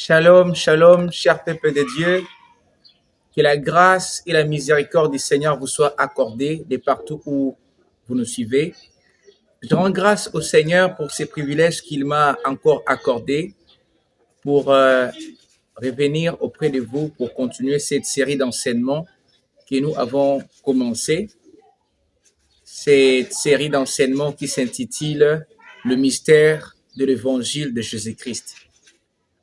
Shalom, shalom, cher peuple de Dieu. Que la grâce et la miséricorde du Seigneur vous soient accordées de partout où vous nous suivez. Je rends grâce au Seigneur pour ces privilèges qu'il m'a encore accordés pour revenir auprès de vous pour continuer cette série d'enseignements que nous avons commencé. Cette série d'enseignements qui s'intitule « Le mystère de l'évangile de Jésus-Christ ».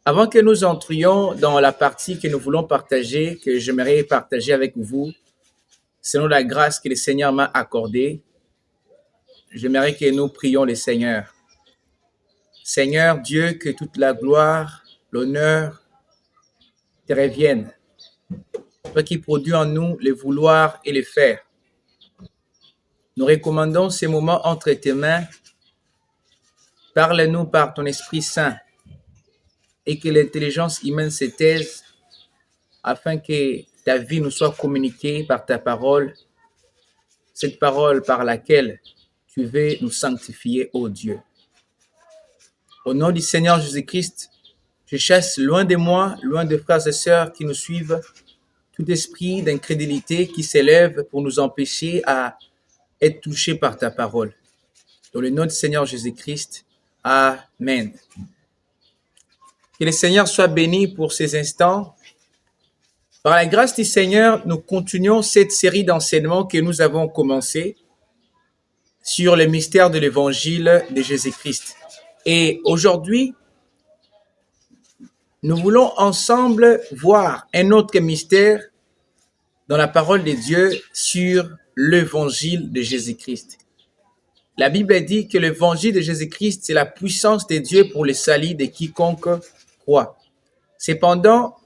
Avant que nous entrions dans la partie que nous voulons partager, que j'aimerais partager avec vous, selon la grâce que le Seigneur m'a accordée, j'aimerais que nous prions le Seigneur. Seigneur Dieu, que toute la gloire, l'honneur te reviennent. Toi qui produis en nous le vouloir et le faire. Nous recommandons ces moments entre tes mains. Parle-nous par ton Esprit Saint et que l'intelligence humaine se taise afin que ta vie nous soit communiquée par ta parole, cette parole par laquelle tu veux nous sanctifier, ô Dieu. Au nom du Seigneur Jésus-Christ, je chasse loin de moi, loin de frères et sœurs qui nous suivent, tout esprit d'incrédulité qui s'élève pour nous empêcher à être touchés par ta parole. Dans le nom du Seigneur Jésus-Christ, Amen. Que le Seigneur soit béni pour ces instants. Par la grâce du Seigneur, nous continuons cette série d'enseignements que nous avons commencé sur le mystère de l'évangile de Jésus-Christ. Et aujourd'hui, nous voulons ensemble voir un autre mystère dans la parole de Dieu sur l'évangile de Jésus-Christ. La Bible dit que l'évangile de Jésus-Christ, c'est la puissance de Dieu pour le salut de quiconque croit. Cependant,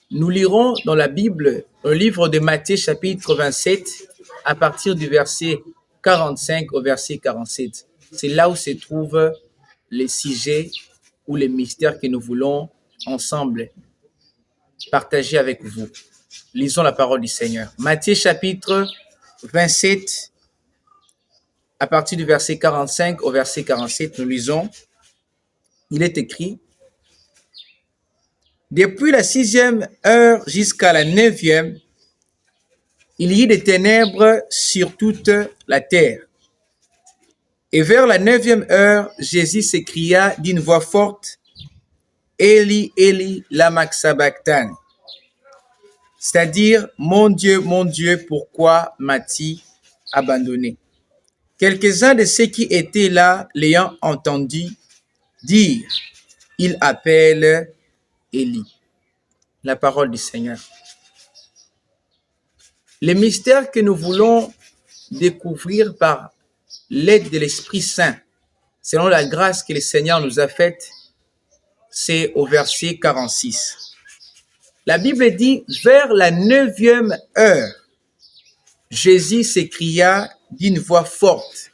nous lirons dans la Bible, au livre de Matthieu chapitre 27, à partir du verset 45 au verset 47. C'est là où se trouvent les sujets ou les mystères que nous voulons ensemble partager avec vous. Lisons la parole du Seigneur. Matthieu chapitre 27, à partir du verset 45 au verset 47, nous lisons. Il est écrit: Depuis la 6e heure jusqu'à la 9e, il y eut des ténèbres sur toute la terre. Et vers la 9e heure, Jésus s'écria d'une voix forte, Eli, Eli, lama sabachthani. C'est-à-dire, mon Dieu, pourquoi m'as-tu abandonné? Quelques-uns de ceux qui étaient là, l'ayant entendu dire, il appelle Eli. La parole du Seigneur. Les mystères que nous voulons découvrir par l'aide de l'Esprit Saint, selon la grâce que le Seigneur nous a faite, c'est au verset 46. La Bible dit, vers la 9e heure, Jésus s'écria d'une voix forte,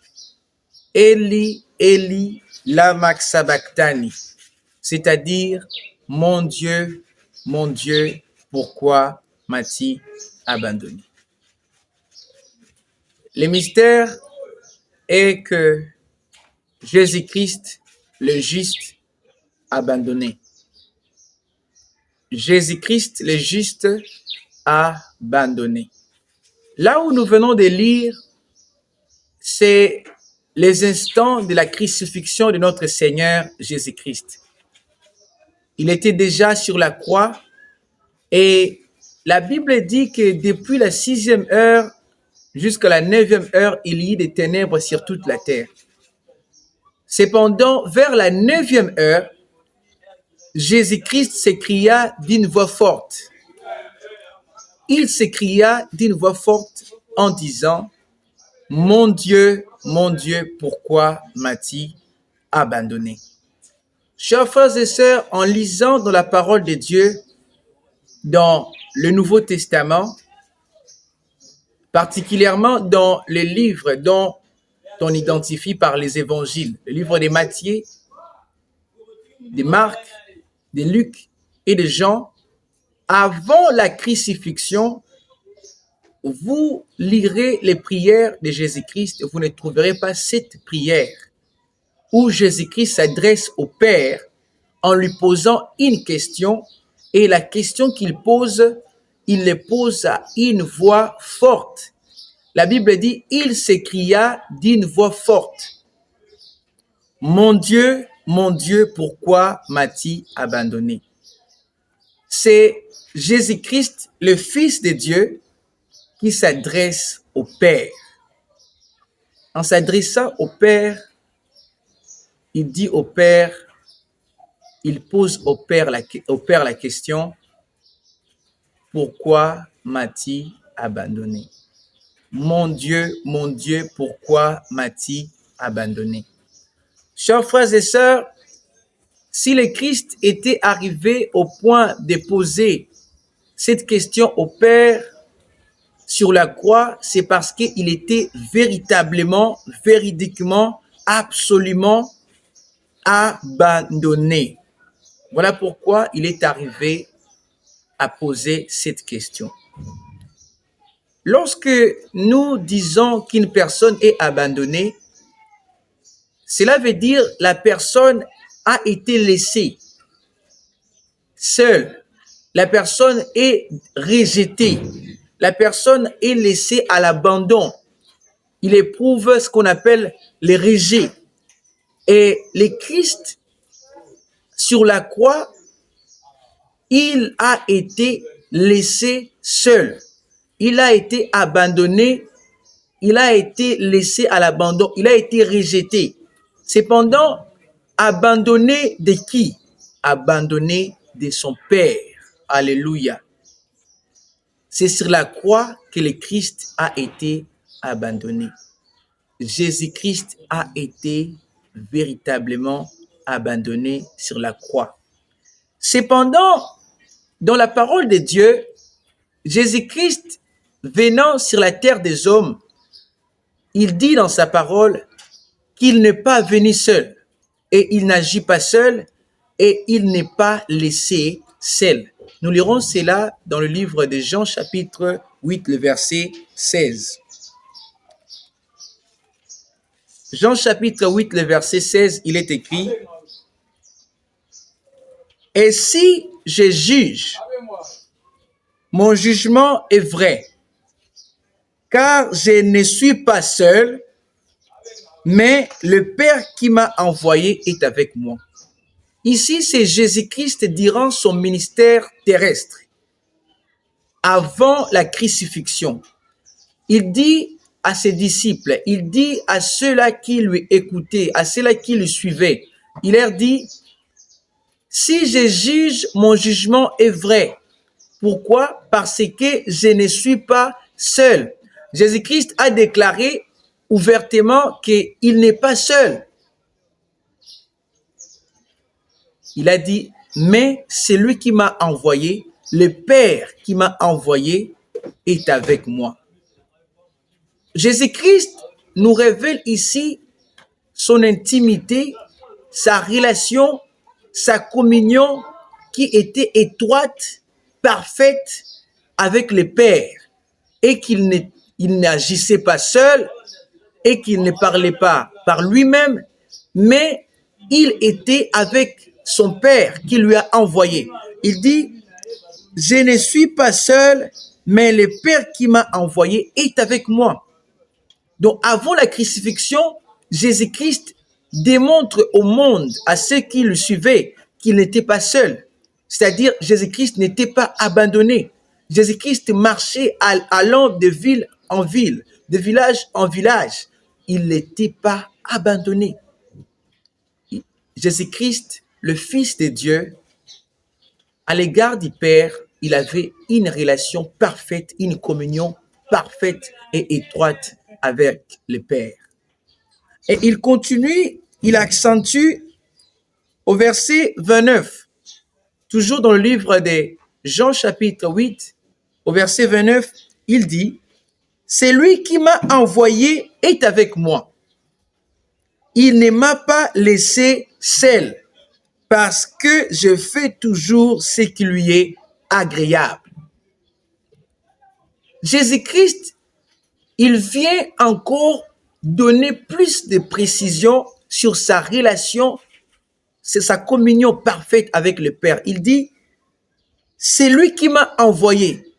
Eli, Eli, lama sabachthani, c'est-à-dire, mon Dieu, pourquoi m'as-tu abandonné? Le mystère est que Jésus-Christ, le juste, abandonné. Jésus-Christ, le juste, abandonné. Là où nous venons de lire, c'est les instants de la crucifixion de notre Seigneur Jésus-Christ. Il était déjà sur la croix et la Bible dit que depuis la 6e heure jusqu'à la 9e heure, il y eut des ténèbres sur toute la terre. Cependant, vers la 9e heure, Jésus-Christ s'écria d'une voix forte. Il s'écria d'une voix forte en disant, mon Dieu, pourquoi m'as-tu abandonné? Chers frères et sœurs, en lisant dans la parole de Dieu, dans le Nouveau Testament, particulièrement dans les livres dont on identifie par les évangiles, le livre de Matthieu, de Marc, de Luc et de Jean, avant la crucifixion, vous lirez les prières de Jésus-Christ, vous ne trouverez pas cette prière où Jésus-Christ s'adresse au Père en lui posant une question, et la question qu'il pose, il le pose à une voix forte. La Bible dit, il s'écria d'une voix forte, mon Dieu, pourquoi m'as-tu abandonné? C'est Jésus-Christ, le Fils de Dieu, qui s'adresse au Père. En s'adressant au Père, il dit au Père, il pose au Père la question, pourquoi m'as-tu abandonné? Mon Dieu, pourquoi m'as-tu abandonné? Chers frères et sœurs, si le Christ était arrivé au point de poser cette question au Père sur la croix, c'est parce qu'il était véritablement, véridiquement, absolument abandonné. Voilà pourquoi il est arrivé à poser cette question. Lorsque nous disons qu'une personne est abandonnée, cela veut dire la personne a été laissée seule. La personne est rejetée. La personne est laissée à l'abandon. Il éprouve ce qu'on appelle le rejet. Et le Christ, sur la croix, il a été laissé seul. Il a été abandonné. Il a été laissé à l'abandon. Il a été rejeté. Cependant, abandonné de qui? Abandonné de son Père. Alléluia. C'est sur la croix que le Christ a été abandonné. Jésus-Christ a été véritablement abandonné sur la croix. Cependant, dans la parole de Dieu, Jésus-Christ venant sur la terre des hommes, il dit dans sa parole qu'il n'est pas venu seul et il n'agit pas seul et il n'est pas laissé seul. Nous lirons cela dans le livre de Jean chapitre 8, le verset 16. Jean chapitre 8, le verset 16, il est écrit, « Et si je juge, mon jugement est vrai, car je ne suis pas seul, mais le Père qui m'a envoyé est avec moi. » Ici, c'est Jésus-Christ durant son ministère terrestre, avant la crucifixion. Il dit à ses disciples, il dit à ceux-là qui lui écoutaient, à ceux-là qui le suivaient, il leur dit, « Si je juge, mon jugement est vrai. » Pourquoi? Parce que je ne suis pas seul. Jésus-Christ a déclaré ouvertement qu'il n'est pas seul. Il a dit, mais celui qui m'a envoyé, le Père qui m'a envoyé, est avec moi. Jésus-Christ nous révèle ici son intimité, sa relation, sa communion qui était étroite, parfaite avec le Père et qu'il n'agissait pas seul et qu'il ne parlait pas par lui-même, mais il était avec son Père qui lui a envoyé. Il dit, je ne suis pas seul, mais le Père qui m'a envoyé est avec moi. Donc, avant la crucifixion, Jésus-Christ démontre au monde, à ceux qui le suivaient, qu'il n'était pas seul. C'est-à-dire, Jésus-Christ n'était pas abandonné. Jésus-Christ marchait allant de ville en ville, de village en village. Il n'était pas abandonné. Jésus-Christ, le Fils de Dieu, à l'égard du Père, il avait une relation parfaite, une communion parfaite et étroite avec le Père. Et il continue, il accentue au verset 29, toujours dans le livre de Jean chapitre 8, au verset 29, il dit, « C'est lui qui m'a envoyé est avec moi. Il ne m'a pas laissé seul, parce que je fais toujours ce qui lui est agréable. » Jésus-Christ, il vient encore donner plus de précision sur sa relation, c'est sa communion parfaite avec le Père. Il dit, c'est lui qui m'a envoyé.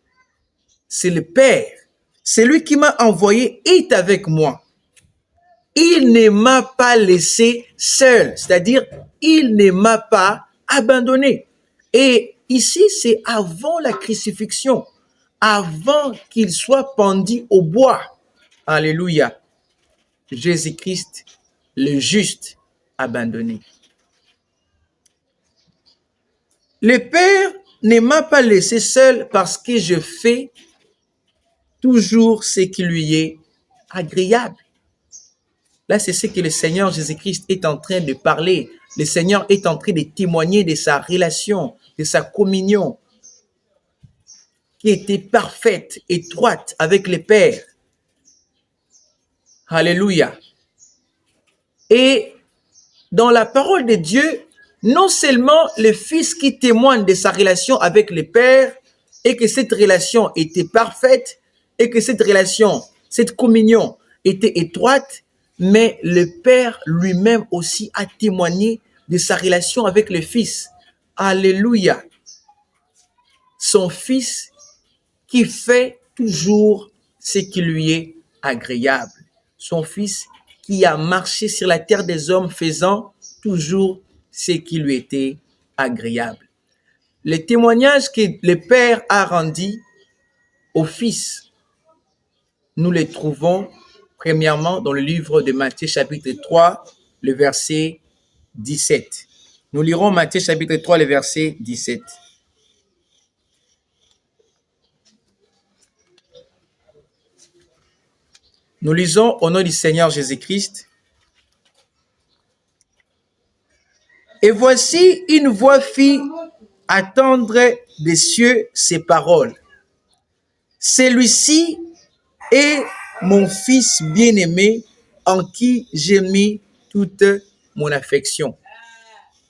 C'est le Père. C'est lui qui m'a envoyé est avec moi. Il ne m'a pas laissé seul, c'est-à-dire il ne m'a pas abandonné. Et ici, c'est avant la crucifixion, avant qu'il soit pendu au bois. Alléluia. Jésus-Christ, le juste, abandonné. Le Père ne m'a pas laissé seul parce que je fais toujours ce qui lui est agréable. Là, c'est ce que le Seigneur Jésus-Christ est en train de parler. Le Seigneur est en train de témoigner de sa relation, de sa communion, qui était parfaite, étroite avec le Père. Alléluia. Et dans la parole de Dieu, non seulement le Fils qui témoigne de sa relation avec le Père et que cette relation était parfaite et que cette relation, cette communion était étroite, mais le Père lui-même aussi a témoigné de sa relation avec le Fils. Alléluia. Son Fils qui fait toujours ce qui lui est agréable. Son Fils qui a marché sur la terre des hommes faisant toujours ce qui lui était agréable. Le témoignage que le Père a rendu au Fils, nous le trouvons premièrement dans le livre de Matthieu chapitre 3, le verset 17. Nous lirons Matthieu chapitre 3, le verset 17. Nous lisons au nom du Seigneur Jésus-Christ. Et voici une voix fit attendre des cieux ces paroles. Celui-ci est mon Fils bien-aimé en qui j'ai mis toute mon affection.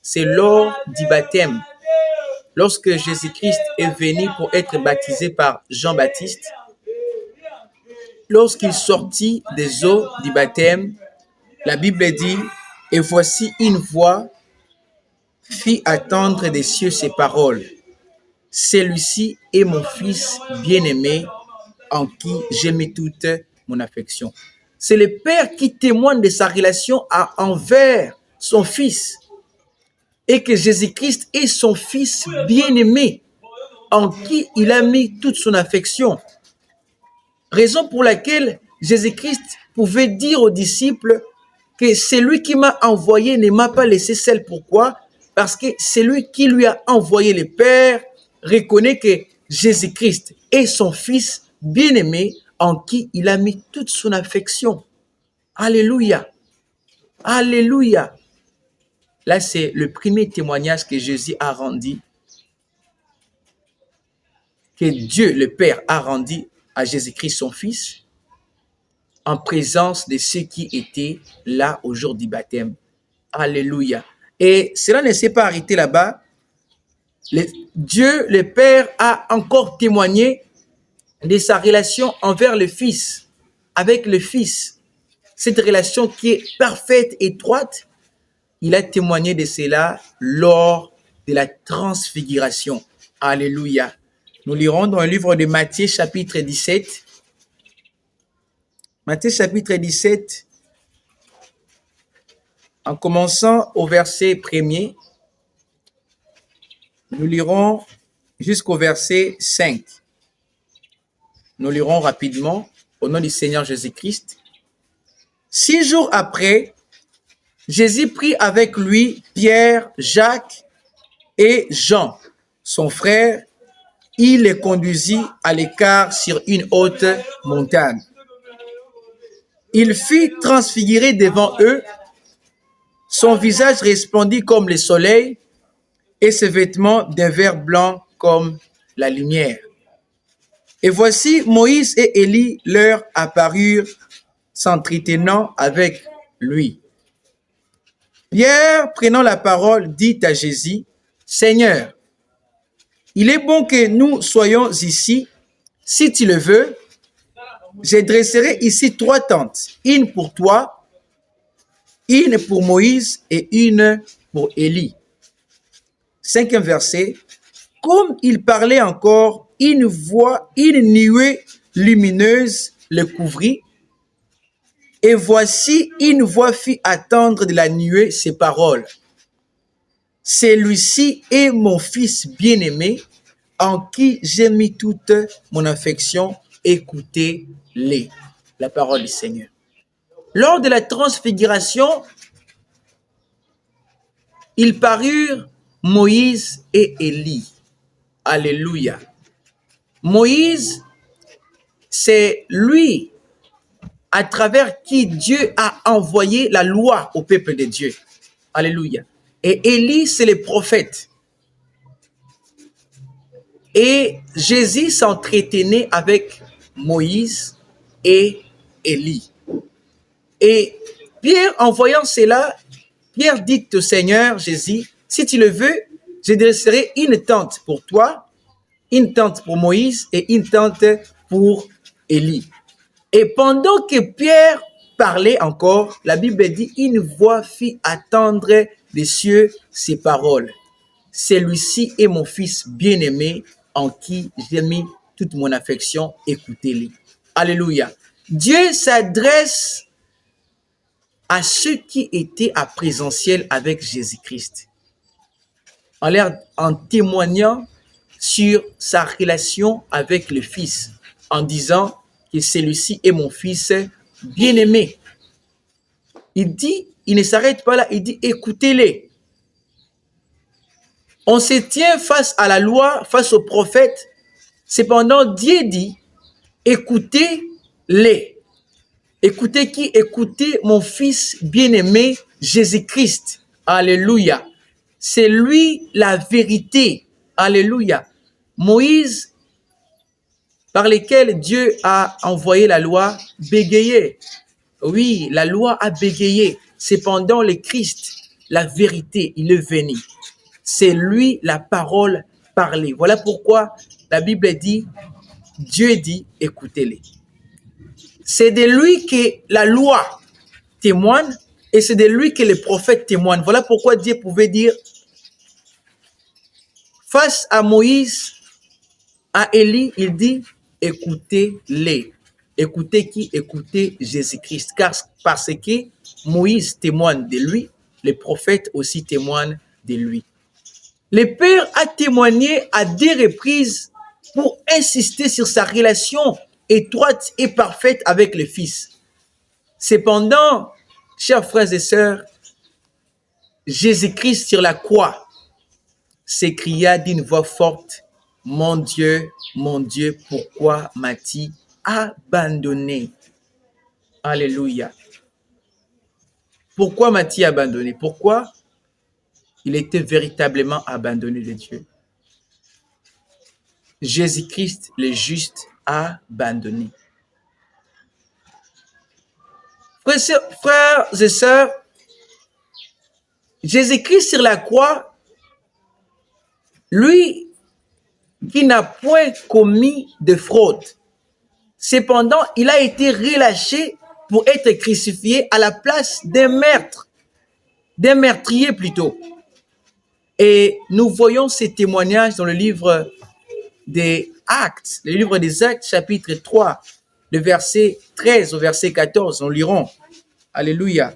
C'est lors du baptême. Lorsque Jésus-Christ est venu pour être baptisé par Jean-Baptiste, lorsqu'il sortit des eaux du baptême, la Bible dit, et voici une voix fit attendre des cieux ces paroles. Celui-ci est mon Fils bien-aimé en qui j'ai mis toute mon affection. C'est le Père qui témoigne de sa relation envers son Fils et que Jésus-Christ est son Fils bien-aimé en qui il a mis toute son affection. Raison pour laquelle Jésus-Christ pouvait dire aux disciples que celui qui m'a envoyé ne m'a pas laissé seul. Pourquoi? Parce que celui qui lui a envoyé le Père reconnaît que Jésus-Christ est son Fils bien-aimé en qui il a mis toute son affection. Alléluia. Alléluia. Là, c'est le premier témoignage que Jésus a rendu, que Dieu, le Père, a rendu à Jésus-Christ, son Fils, en présence de ceux qui étaient là au jour du baptême. Alléluia. Et cela ne s'est pas arrêté là-bas. Dieu, le Père, a encore témoigné de sa relation envers le Fils, avec le Fils. Cette relation qui est parfaite, étroite, il a témoigné de cela lors de la transfiguration. Alléluia. Nous lirons dans le livre de Matthieu chapitre 17. Matthieu chapitre 17, en commençant au verset 1er, nous lirons jusqu'au verset 5. Nous lirons rapidement au nom du Seigneur Jésus-Christ. 6 jours après, Jésus prit avec lui Pierre, Jacques et Jean, son frère. Il les conduisit à l'écart sur une haute montagne. Il fut transfiguré devant eux. Son visage resplendit comme le soleil et ses vêtements d'un vert blanc comme la lumière. Et voici Moïse et Élie leur apparurent s'entretenant avec lui. Pierre, prenant la parole, dit à Jésus, « Seigneur, il est bon que nous soyons ici. Si tu le veux, je dresserai ici 3 tentes, une pour toi, une pour Moïse et une pour Élie. 5e verset. Comme il parlait encore, une nuée lumineuse le couvrit. Et voici, une voix fit attendre de la nuée ces paroles. Celui-ci est mon fils bien-aimé, en qui j'ai mis toute mon affection. Écoutez-les. La parole du Seigneur. Lors de la transfiguration, ils parurent Moïse et Élie. Alléluia. Moïse, c'est lui à travers qui Dieu a envoyé la loi au peuple de Dieu. Alléluia. Et Élie, c'est le prophète. Et Jésus s'entretenait avec Moïse et Élie. Et Pierre, en voyant cela, Pierre dit au Seigneur Jésus, si tu le veux, je dresserai une tente pour toi, une tente pour Moïse et une tente pour Élie. Et pendant que Pierre parlait encore, la Bible dit, une voix fit attendre des cieux ces paroles. Celui-ci est mon fils bien-aimé en qui j'ai mis toute mon affection, écoutez-le. Alléluia. Dieu s'adresse à ceux qui étaient à présentiel avec Jésus-Christ, en témoignant sur sa relation avec le Fils, en disant que celui-ci est mon Fils bien-aimé. Il dit, il ne s'arrête pas là, il dit écoutez-les. On se tient face à la loi, face aux prophètes. Cependant, Dieu dit écoutez-les. Écoutez qui? Écoutez mon fils bien-aimé, Jésus-Christ. Alléluia. C'est lui la vérité. Alléluia. Moïse, par lequel Dieu a envoyé la loi, bégayait. Oui, la loi a bégayé. Cependant, le Christ, la vérité, il est venu. C'est lui la parole parlée. Voilà pourquoi la Bible dit, Dieu dit, écoutez-les. C'est de lui que la loi témoigne et c'est de lui que les prophètes témoignent. Voilà pourquoi Dieu pouvait dire, face à Moïse, à Élie, il dit, écoutez-les. Écoutez qui? Écoutez Jésus-Christ. Parce que Moïse témoigne de lui, les prophètes aussi témoignent de lui. Le Père a témoigné à 2 reprises pour insister sur sa relation étroite et parfaite avec le Fils. Cependant, chers frères et sœurs, Jésus-Christ sur la croix s'écria d'une voix forte, mon Dieu, pourquoi m'as-tu abandonné? Alléluia. Pourquoi m'as-tu abandonné? Pourquoi? Il était véritablement abandonné de Dieu. Jésus-Christ, le juste, a abandonné. Frères et sœurs, Jésus-Christ sur la croix, lui qui n'a point commis de fraude, cependant, il a été relâché pour être crucifié à la place d'un meurtrier plutôt. Et nous voyons ces témoignages dans le livre des Actes, le livre des Actes, chapitre 3, le verset 13 au verset 14, nous lirons. Alléluia.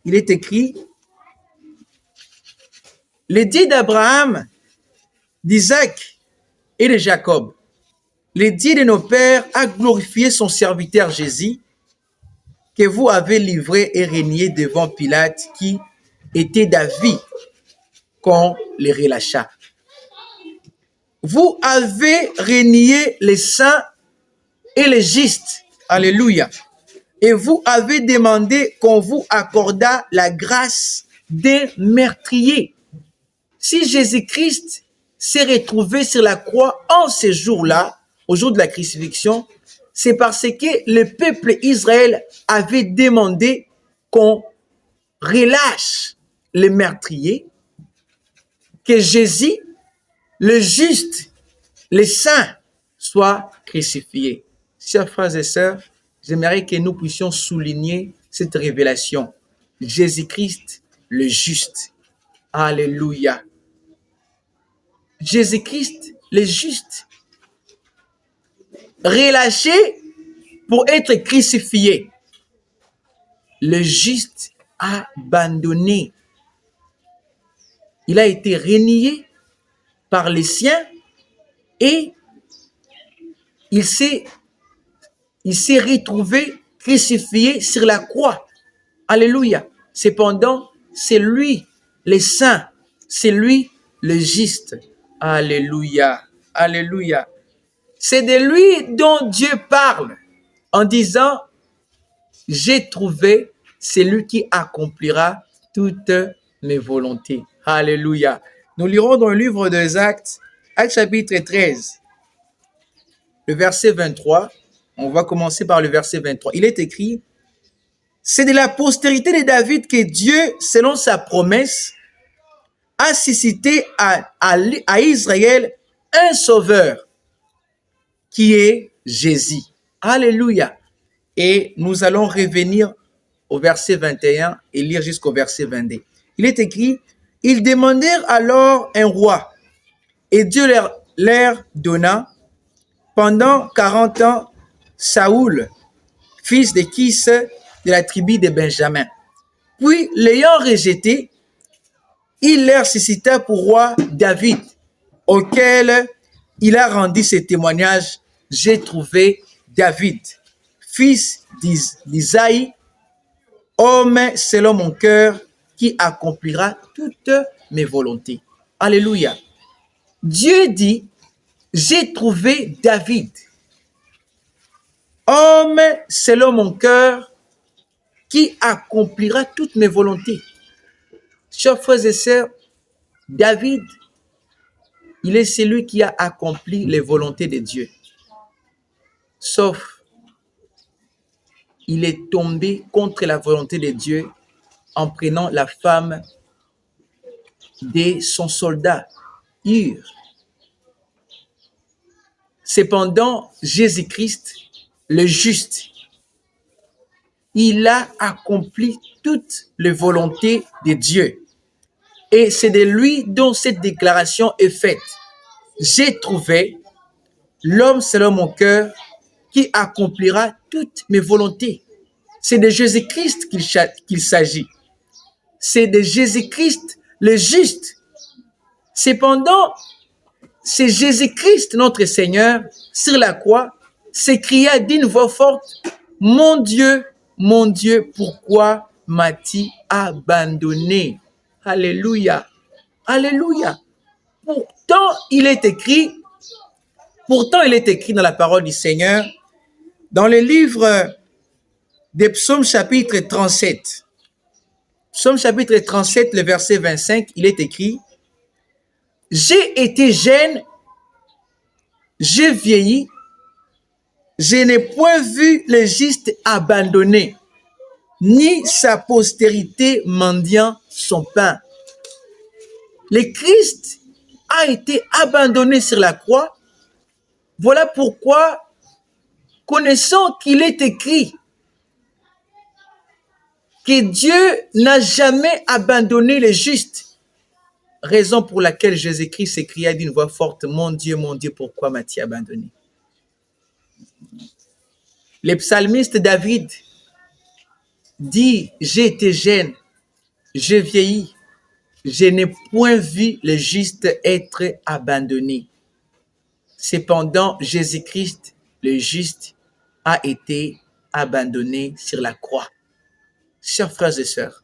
Il est écrit, le Dieu d'Abraham, d'Isaac et de Jacob, le Dieu de nos pères a glorifié son serviteur Jésus, que vous avez livré et régné devant Pilate, qui était d'avis qu'on les relâcha. Vous avez régné les saints et les justes. Alléluia. Et vous avez demandé qu'on vous accordât la grâce d'un meurtrier. Si Jésus-Christ s'est retrouvé sur la croix en ce jour-là, au jour de la crucifixion, c'est parce que le peuple Israël avait demandé qu'on relâche les meurtriers, que Jésus, le juste, le saint, soit crucifié. Chers frères et sœurs, j'aimerais que nous puissions souligner cette révélation. Jésus-Christ, le juste, Alléluia. Jésus-Christ, le juste, relâché pour être crucifié. Le juste abandonné. Il a été renié par les siens et il s'est retrouvé crucifié sur la croix. Alléluia. Cependant, c'est lui le saint, c'est lui le juste. Alléluia. Alléluia. C'est de lui dont Dieu parle en disant, j'ai trouvé celui qui accomplira toutes mes volontés. Alléluia. Nous lirons dans le livre des Actes, Actes chapitre 13, le verset 23. On va commencer par le verset 23. Il est écrit, c'est de la postérité de David que Dieu, selon sa promesse, a suscité à Israël un sauveur qui est Jésus. Alléluia. Et nous allons revenir au verset 21 et lire jusqu'au verset 22. Il est écrit, ils demandèrent alors un roi et Dieu leur donna pendant 40 ans Saoul, fils de Kis de la tribu de Benjamin. Puis, l'ayant rejeté, il leur suscita pour roi David, auquel il a rendu ce témoignage, j'ai trouvé David, fils d'Isaïe, homme selon mon cœur, qui accomplira toutes mes volontés. Alléluia. Dieu dit, j'ai trouvé David, homme selon mon cœur, qui accomplira toutes mes volontés. Chers frères et sœurs, David, il est celui qui a accompli les volontés de Dieu. Sauf, il est tombé contre la volonté de Dieu en prenant la femme de son soldat, Hur. Cependant, Jésus-Christ, le juste, il a accompli toutes les volontés de Dieu. Et c'est de lui dont cette déclaration est faite. J'ai trouvé l'homme selon mon cœur qui accomplira toutes mes volontés. C'est de Jésus-Christ qu'il s'agit. C'est de Jésus-Christ le juste. Cependant, c'est Jésus-Christ notre Seigneur sur la croix s'écria d'une voix forte, mon Dieu, pourquoi m'as-tu abandonné? Alléluia. Alléluia. Pourtant, il est écrit dans la parole du Seigneur, dans le livre des Psaumes chapitre 37. Psaume chapitre 37, le verset 25, il est écrit, j'ai été jeune, j'ai vieilli, je n'ai point vu le juste abandonné, ni sa postérité mendiant son pain. Le Christ a été abandonné sur la croix. Voilà pourquoi, connaissant qu'il est écrit que Dieu n'a jamais abandonné les justes, raison pour laquelle Jésus-Christ s'écria d'une voix forte, mon Dieu, pourquoi m'as-tu abandonné? Le psalmiste David dit, j'ai été jeune, j'ai vieilli, je n'ai point vu le juste être abandonné. Cependant, Jésus-Christ, le juste, a été abandonné sur la croix. Chers frères et sœurs,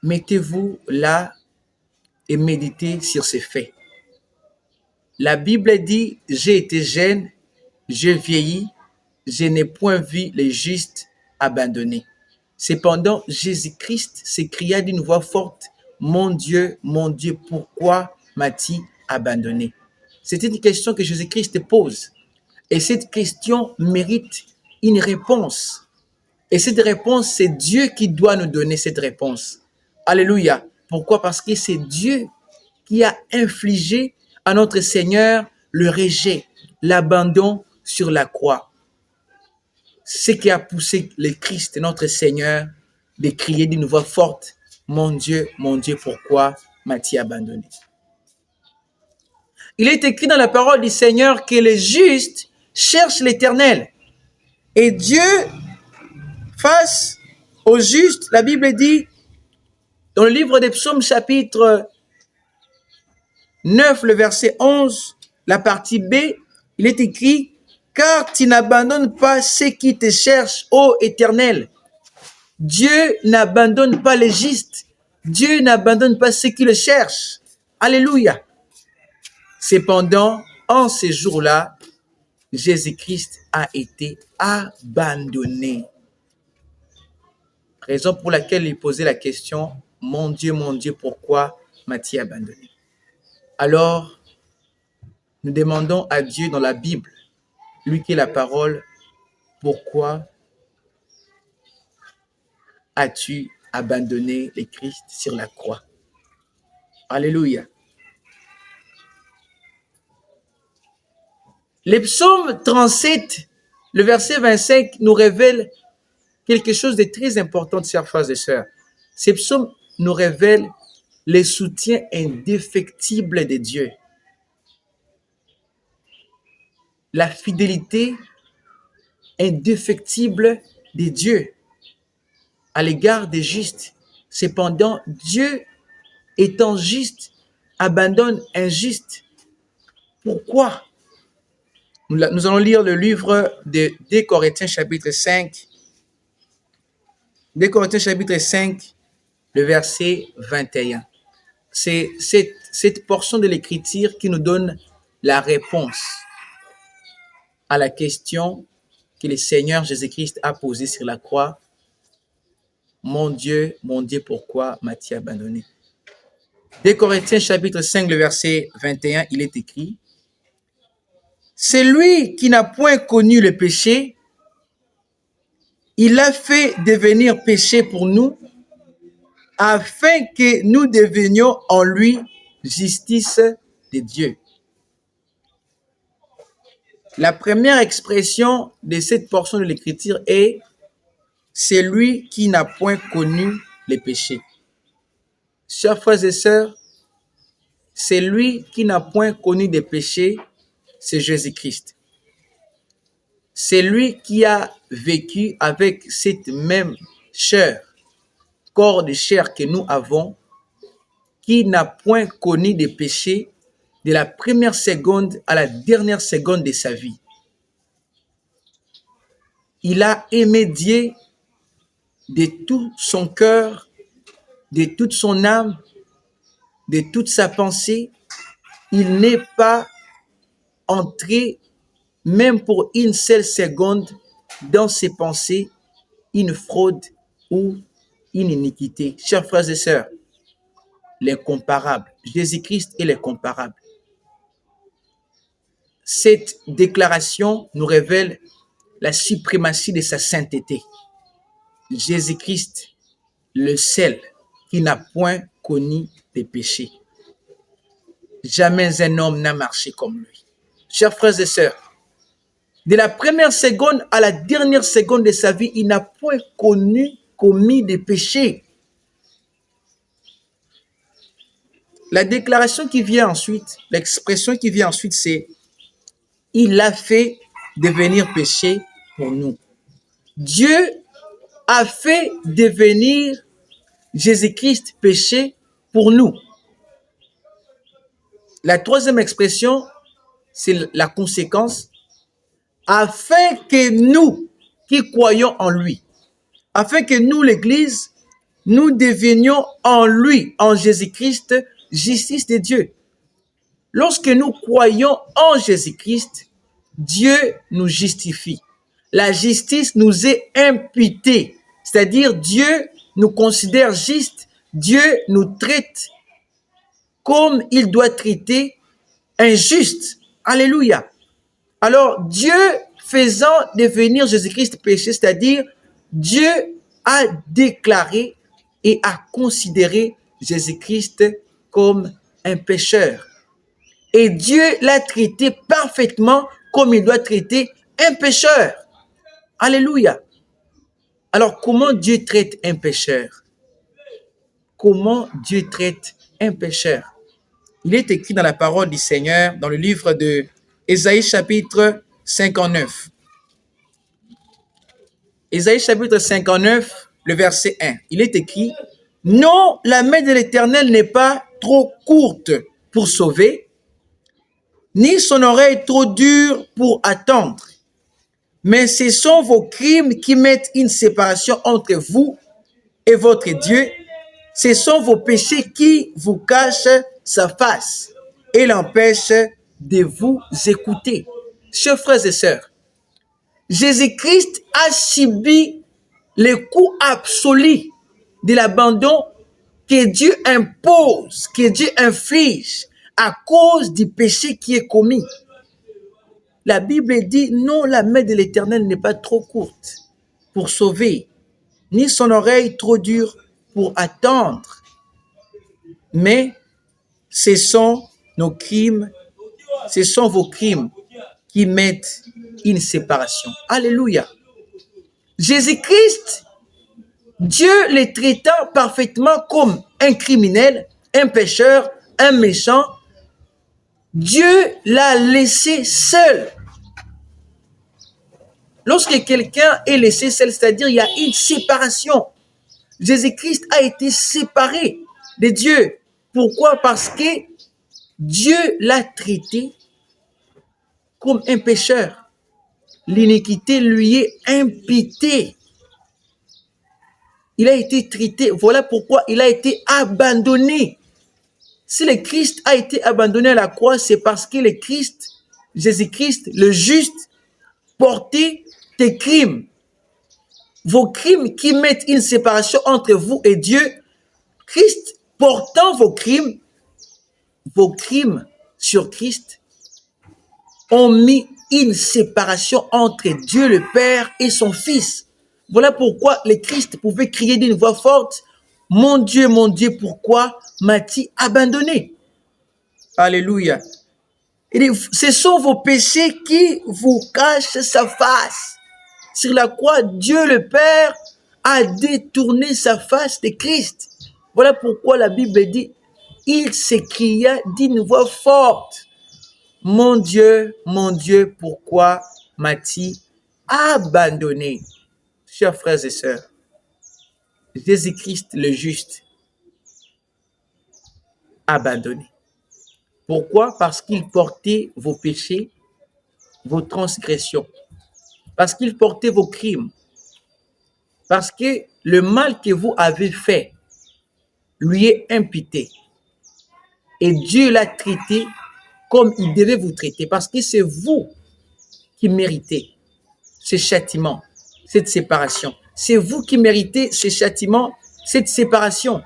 mettez-vous là et méditez sur ces faits. La Bible dit, j'ai été jeune, j'ai vieilli, je n'ai point vu les justes abandonnés. Cependant, Jésus-Christ s'écria d'une voix forte, mon Dieu, pourquoi m'as-tu abandonné? C'est une question que Jésus-Christ pose. Et cette question mérite une réponse. Et cette réponse, c'est Dieu qui doit nous donner cette réponse. Alléluia. Pourquoi? Parce que c'est Dieu qui a infligé à notre Seigneur le rejet, l'abandon sur la croix. Ce qui a poussé le Christ, notre Seigneur, de crier d'une voix forte, mon Dieu, pourquoi m'as-tu abandonné? Il est écrit dans la parole du Seigneur que les justes cherchent l'Éternel. Et Dieu, face aux justes, la Bible dit, dans le livre des Psaumes, chapitre 9, le verset 11, la partie B, il est écrit, « Car tu n'abandonnes pas ceux qui te cherchent, ô Éternel. » Dieu n'abandonne pas les justes. Dieu n'abandonne pas ceux qui le cherchent. Alléluia. Cependant, en ces jours-là, Jésus-Christ a été abandonné. Raison pour laquelle il posait la question, « Mon Dieu, pourquoi m'as-tu abandonné ?» Alors, nous demandons à Dieu dans la Bible, lui qui est la parole, pourquoi as-tu abandonné le Christ sur la croix? Alléluia. Le psaume 37, le verset 25, nous révèle quelque chose de très important, chers frères et sœurs. Ce psaume nous révèle le soutien indéfectible de Dieu. La fidélité indéfectible de Dieu à l'égard des justes. Cependant, Dieu, étant juste, abandonne un juste. Pourquoi? Nous allons lire le livre de 2 Corinthiens chapitre 5. 2 Corinthiens chapitre 5, le verset 21. C'est cette portion de l'Écriture qui nous donne la réponse à la question que le Seigneur Jésus-Christ a posée sur la croix. Mon Dieu, pourquoi m'as-tu abandonné? 2 Corinthiens chapitre 5, le verset 21, il est écrit, « C'est lui qui n'a point connu le péché, il l'a fait devenir péché pour nous, afin que nous devenions en lui justice de Dieu. » La première expression de cette portion de l'Écriture est « C'est lui qui n'a point connu le péché ». Chers frères et sœurs, c'est lui qui n'a point connu de péché, c'est Jésus-Christ. C'est lui qui a vécu avec cette même chair, corps de chair que nous avons, qui n'a point connu de péché de la première seconde à la dernière seconde de sa vie. Il a aimé Dieu de tout son cœur, de toute son âme, de toute sa pensée. Il n'est pas entré, même pour une seule seconde, dans ses pensées, une fraude ou une iniquité. Chers frères et sœurs, l'incomparable, Jésus-Christ est l'incomparable. Cette déclaration nous révèle la suprématie de sa sainteté. Jésus-Christ, le seul qui n'a point connu de péché. Jamais un homme n'a marché comme lui. Chers frères et sœurs, de la première seconde à la dernière seconde de sa vie, il n'a point commis de péché. La déclaration qui vient ensuite, l'expression qui vient ensuite, c'est « Il l'a fait devenir péché pour nous ». Dieu a fait devenir Jésus-Christ péché pour nous. La troisième expression, c'est la conséquence, afin que nous qui croyons en lui, afin que nous, l'Église, nous devenions en lui, en Jésus-Christ, justice de Dieu. Lorsque nous croyons en Jésus-Christ, Dieu nous justifie. La justice nous est imputée, c'est-à-dire Dieu nous considère justes, Dieu nous traite comme il doit traiter un juste. Alléluia. Alors, Dieu faisant devenir Jésus-Christ péché, c'est-à-dire Dieu a déclaré et a considéré Jésus-Christ comme un pécheur. Et Dieu l'a traité parfaitement comme il doit traiter un pécheur. Alléluia. Alors, comment Dieu traite un pécheur? comment Dieu traite un pécheur. Il est écrit dans la parole du Seigneur, dans le livre de Ésaïe chapitre 59. Ésaïe chapitre 59, le verset 1. Il est écrit, « Non, la main de l'Éternel n'est pas trop courte pour sauver, ni son oreille trop dure pour attendre. Mais ce sont vos crimes qui mettent une séparation entre vous et votre Dieu. Ce sont vos péchés qui vous cachent sa face et l'empêchent de vous écouter. » Chers frères et sœurs, Jésus-Christ a subi le coup absolu de l'abandon que Dieu impose, que Dieu inflige à cause du péché qui est commis. La Bible dit, non, la main de l'Éternel n'est pas trop courte pour sauver, ni son oreille trop dure pour attendre. Mais ce sont nos crimes, ce sont vos crimes qui mettent une séparation. Alléluia. Jésus-Christ, Dieu le traitant parfaitement comme un criminel, un pécheur, un méchant, Dieu l'a laissé seul. Lorsque quelqu'un est laissé seul, c'est-à-dire il y a une séparation. Jésus-Christ a été séparé de Dieu. Pourquoi? Parce que Dieu l'a traité comme un pécheur. L'iniquité lui est imputée. Il a été traité. Voilà pourquoi il a été abandonné. Si le Christ a été abandonné à la croix, c'est parce que le Christ, Jésus-Christ, le juste, portait tes crimes. Vos crimes qui mettent une séparation entre vous et Dieu. Christ portant vos crimes sur Christ ont mis une séparation entre Dieu le Père et son Fils. Voilà pourquoi le Christ pouvait crier d'une voix forte, « Mon Dieu, pourquoi m'as-tu abandonné ?» Alléluia. Il dit, ce sont vos péchés qui vous cachent sa face. Sur la croix, Dieu le Père a détourné sa face de Christ. Voilà pourquoi la Bible dit, il s'écria d'une voix forte, « Mon Dieu, pourquoi m'as-tu abandonné ?» Chers frères et sœurs, Jésus-Christ le juste, abandonné. Pourquoi? Parce qu'il portait vos péchés, vos transgressions. Parce qu'il portait vos crimes. Parce que le mal que vous avez fait lui est imputé. Et Dieu l'a traité comme il devait vous traiter. Parce que c'est vous qui méritez ce châtiment, cette séparation. C'est vous qui méritez ce châtiment, cette séparation.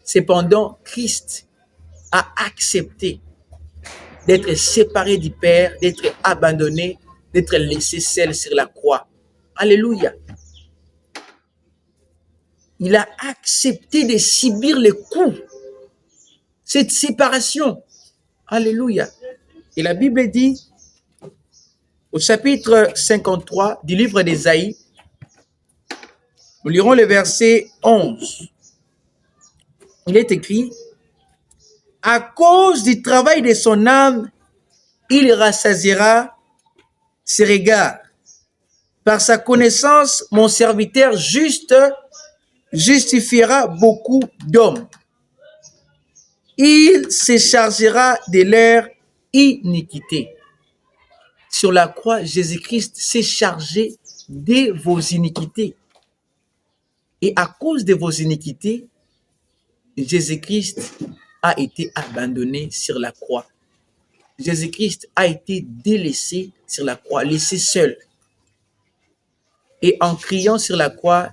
Cependant, Christ a accepté d'être séparé du Père, d'être abandonné, d'être laissé seul sur la croix. Alléluia. Il a accepté de subir le coup, cette séparation. Alléluia. Et la Bible dit, au chapitre 53 du livre d'Ésaïe, nous lirons le verset 11. Il est écrit, « À cause du travail de son âme, il rassasiera ses regards. Par sa connaissance, mon serviteur juste justifiera beaucoup d'hommes. Il se chargera de leur iniquité. » Sur la croix, Jésus-Christ s'est chargé de vos iniquités. Et à cause de vos iniquités, Jésus-Christ a été abandonné sur la croix. Jésus-Christ a été délaissé sur la croix, laissé seul. Et en criant sur la croix,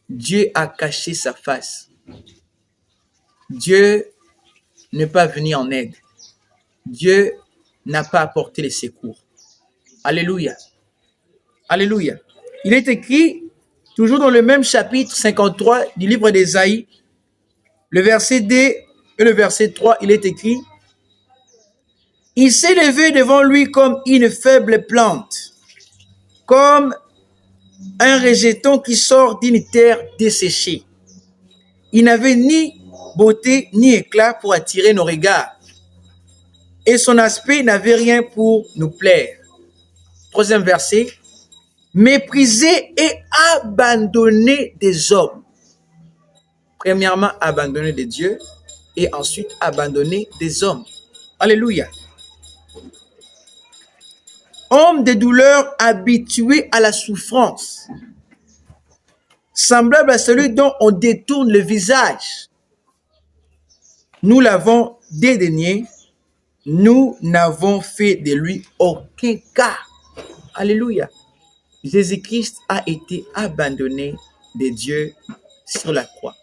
Dieu a caché sa face. Dieu n'est pas venu en aide. Dieu n'a pas apporté les secours. Alléluia. Alléluia. Il est écrit, toujours dans le même chapitre 53 du livre d'Ésaïe, le verset 2 et le verset 3, il est écrit, « Il s'est levé devant lui comme une faible plante, comme un rejeton qui sort d'une terre desséchée. Il n'avait ni beauté ni éclat pour attirer nos regards. Et son aspect n'avait rien pour nous plaire. Troisième verset. Méprisé et abandonné des hommes. Premièrement, abandonné de Dieu et ensuite abandonné des hommes. Alléluia. Homme de douleur habitué à la souffrance, semblable à celui dont on détourne le visage. Nous l'avons dédaigné, nous n'avons fait de lui aucun cas. Alléluia. Jésus-Christ a été abandonné de Dieu sur la croix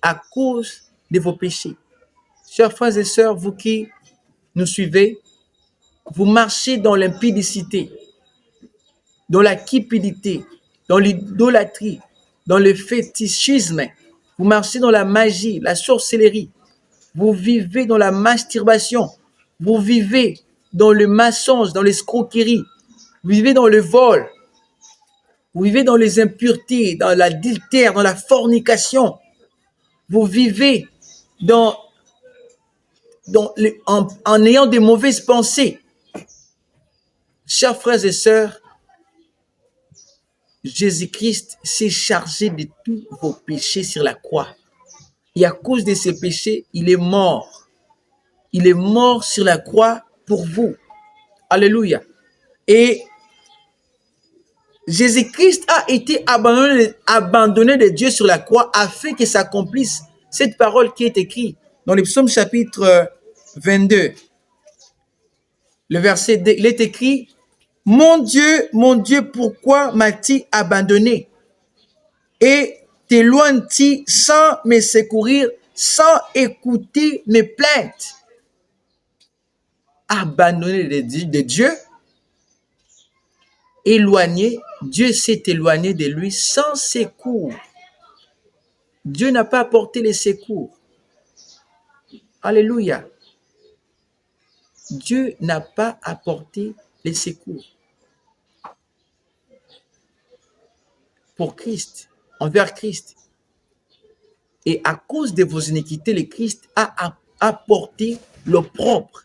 à cause de vos péchés. Chers frères et sœurs, vous qui nous suivez, vous marchez dans l'impudicité, dans la cupidité, dans l'idolâtrie, dans le fétichisme. Vous marchez dans la magie, la sorcellerie. Vous vivez dans la masturbation. Vous vivez dans le mensonge, dans l'escroquerie. Vous vivez dans le vol. Vous vivez dans les impuretés, dans l'adultère, dans la fornication. Vous vivez en ayant des mauvaises pensées. Chers frères et sœurs, Jésus-Christ s'est chargé de tous vos péchés sur la croix. Et à cause de ces péchés, il est mort. Il est mort sur la croix pour vous. Alléluia. Et Jésus-Christ a été abandonné de Dieu sur la croix afin que s'accomplisse cette parole qui est écrite dans le psaume chapitre 22. Le verset 2, il est écrit: mon Dieu, pourquoi m'as-tu abandonné? Et t'éloignes-tu sans me secourir, sans écouter mes plaintes? Abandonné de Dieu, éloigné, Dieu s'est éloigné de lui sans secours. Dieu n'a pas apporté les secours. Alléluia. Dieu n'a pas apporté les secours. Pour Christ, envers Christ. Et à cause de vos iniquités, le Christ a apporté l'opprobre,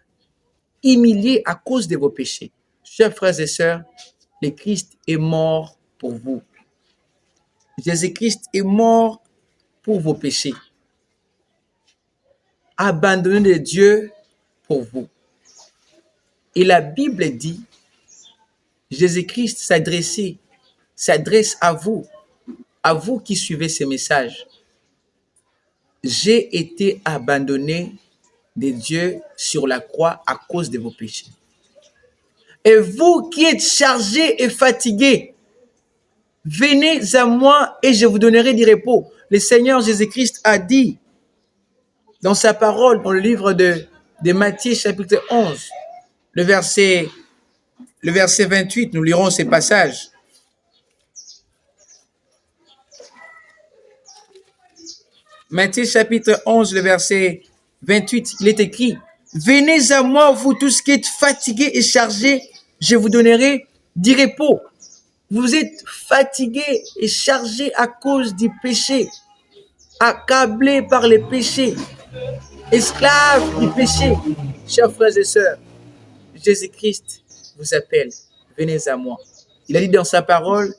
humilié à cause de vos péchés. Chers frères et sœurs, le Christ est mort pour vous. Jésus-Christ est mort pour vos péchés. Abandonné de Dieu pour vous. Et la Bible dit, Jésus-Christ s'adresse à vous qui suivez ces messages. J'ai été abandonné de Dieu sur la croix à cause de vos péchés. Et vous qui êtes chargés et fatigués, venez à moi et je vous donnerai du repos. Le Seigneur Jésus-Christ a dit dans sa parole, dans le livre de Matthieu chapitre 11, le verset 28, nous lirons ces passages. Matthieu chapitre 11, le verset 28, il est écrit: venez à moi, vous tous qui êtes fatigués et chargés, je vous donnerai du repos. Vous êtes fatigués et chargés à cause du péché, accablés par les péchés, esclaves du péché. Chers frères et sœurs, Jésus-Christ vous appelle, venez à moi. Il a dit dans sa parole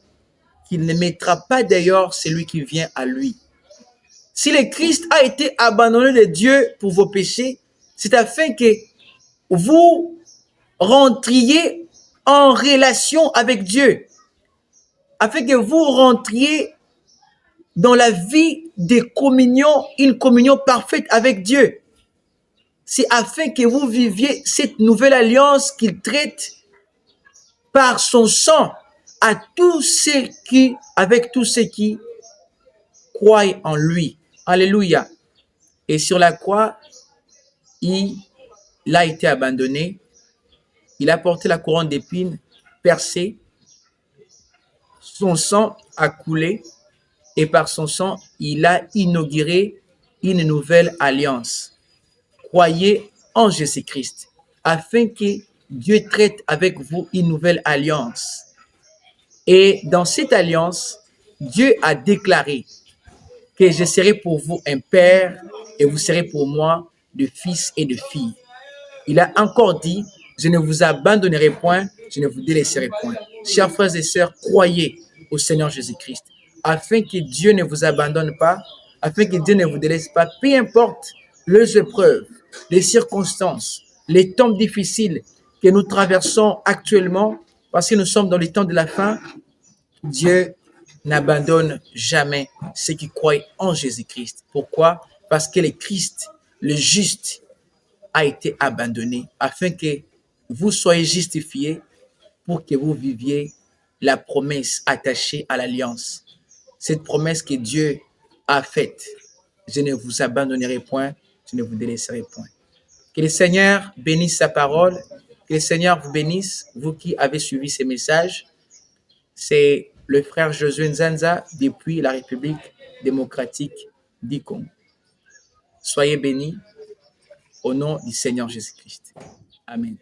qu'il ne mettra pas d'ailleurs celui qui vient à lui. Si le Christ a été abandonné de Dieu pour vos péchés, c'est afin que vous rentriez en relation avec Dieu, afin que vous rentriez dans la vie de communion, une communion parfaite avec Dieu. C'est afin que vous viviez cette nouvelle alliance qu'il traite par son sang avec tous ceux qui croient en lui. Alléluia. Et sur la croix, il a été abandonné. Il a porté la couronne d'épines percée. Son sang a coulé et par son sang, il a inauguré une nouvelle alliance. Croyez en Jésus-Christ afin que Dieu traite avec vous une nouvelle alliance. Et dans cette alliance, Dieu a déclaré que je serai pour vous un père et vous serez pour moi de fils et de filles. Il a encore dit, je ne vous abandonnerai point, je ne vous délaisserai point. Chers frères et sœurs, croyez au Seigneur Jésus-Christ, afin que Dieu ne vous abandonne pas, afin que Dieu ne vous délaisse pas, peu importe les épreuves, les circonstances, les temps difficiles que nous traversons actuellement, parce que nous sommes dans les temps de la fin. Dieu n'abandonne jamais ceux qui croient en Jésus-Christ. Pourquoi? Parce que le Christ, le juste, a été abandonné afin que vous soyez justifiés pour que vous viviez la promesse attachée à l'alliance. Cette promesse que Dieu a faite. Je ne vous abandonnerai point, je ne vous délaisserai point. Que le Seigneur bénisse sa parole, que le Seigneur vous bénisse, vous qui avez suivi ces messages. C'est le frère Josué Nzanza depuis la République démocratique du Congo. Soyez bénis au nom du Seigneur Jésus-Christ. Amen.